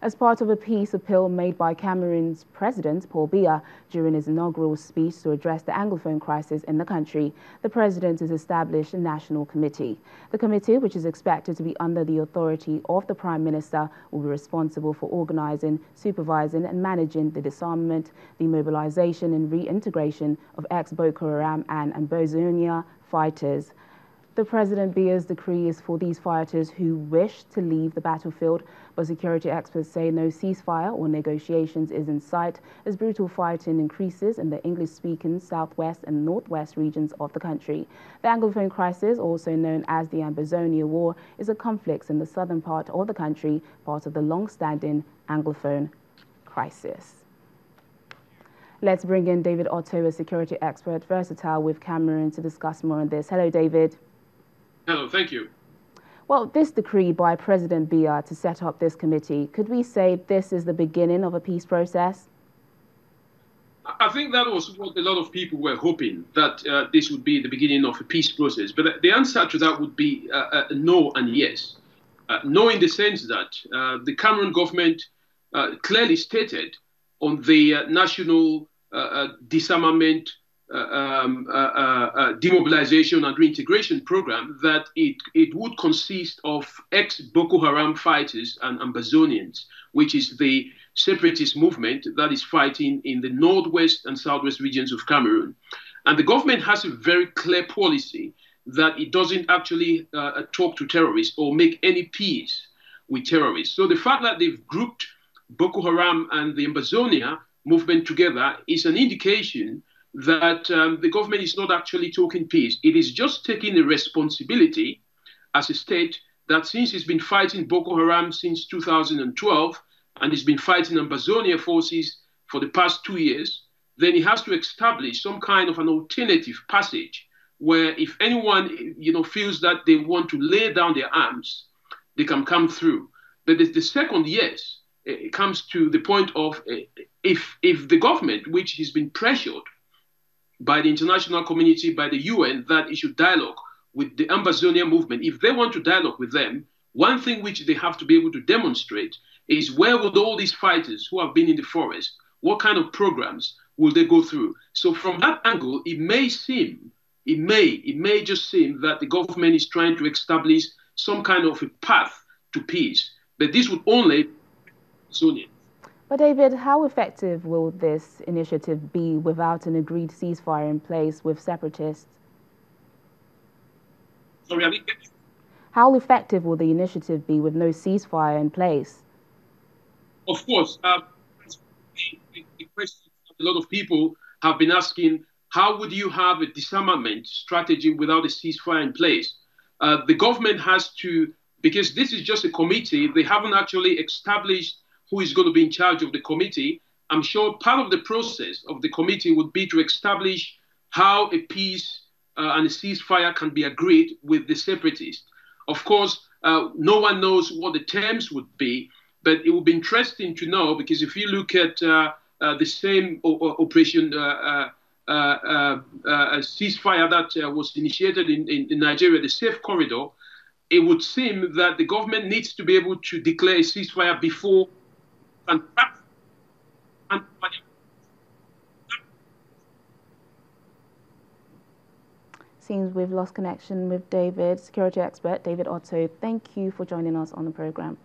as part of a peace appeal made by Cameroon's President Paul Biya during his inaugural speech to address the Anglophone crisis in the country. The President has established a national committee. The committee, which is expected to be under the authority of the Prime Minister, will be responsible for organizing, supervising and managing the disarmament, demobilization and reintegration of ex-Boko Haram and Ambazonia fighters. The President Biya's decree is for these fighters who wish to leave the battlefield, but security experts say no ceasefire or negotiations is in sight as brutal fighting increases in the English-speaking southwest and northwest regions of the country. The Anglophone crisis, also known as the Ambazonia War, is a conflict in the southern part of the country, part of the long-standing Anglophone crisis. Let's bring in David Otto, a security expert, versatile with Cameroon, to discuss more on this. Hello, David. Hello, thank you. Well, this decree by President Biya to set up this committee, could we say this is the beginning of a peace process? I think that was what a lot of people were hoping, that this would be the beginning of a peace process. But the answer to that would be no and yes. No in the sense that the Cameroon government clearly stated on the national disarmament, demobilization and reintegration program that it would consist of ex-Boko Haram fighters and Ambazonians, which is the separatist movement that is fighting in the northwest and southwest regions of Cameroon. And the government has a very clear policy that it doesn't actually talk to terrorists or make any peace with terrorists. So the fact that they've grouped Boko Haram and the Ambazonia movement together is an indication that the government is not actually talking peace. It is just taking a responsibility as a state that since it's been fighting Boko Haram since 2012 and it's been fighting Ambazonia forces for the past 2 years, then it has to establish some kind of an alternative passage where if anyone feels that they want to lay down their arms, they can come through. But the second yes, it comes to the point of if the government, which has been pressured by the international community, by the UN, that it should dialogue with the Ambazonia movement, if they want to dialogue with them, one thing which they have to be able to demonstrate is where would all these fighters who have been in the forest, what kind of programs will they go through? So from that angle, it may just seem that the government is trying to establish some kind of a path to peace. But this would only Sonia. But David, how effective will this initiative be without an agreed ceasefire in place with separatists? Sorry, I didn't get you. How effective will the initiative be with no ceasefire in place? Of course, the question a lot of people have been asking, how would you have a disarmament strategy without a ceasefire in place? The government has to, because this is just a committee, they haven't actually established who is going to be in charge of the committee. I'm sure part of the process of the committee would be to establish how a peace and a ceasefire can be agreed with the separatists. Of course, no one knows what the terms would be, but it would be interesting to know, because if you look at the same operation, ceasefire that was initiated in Nigeria, the Safe Corridor, it would seem that the government needs to be able to declare a ceasefire before Seems we've lost connection with David. Security expert David Otto, thank you for joining us on the program.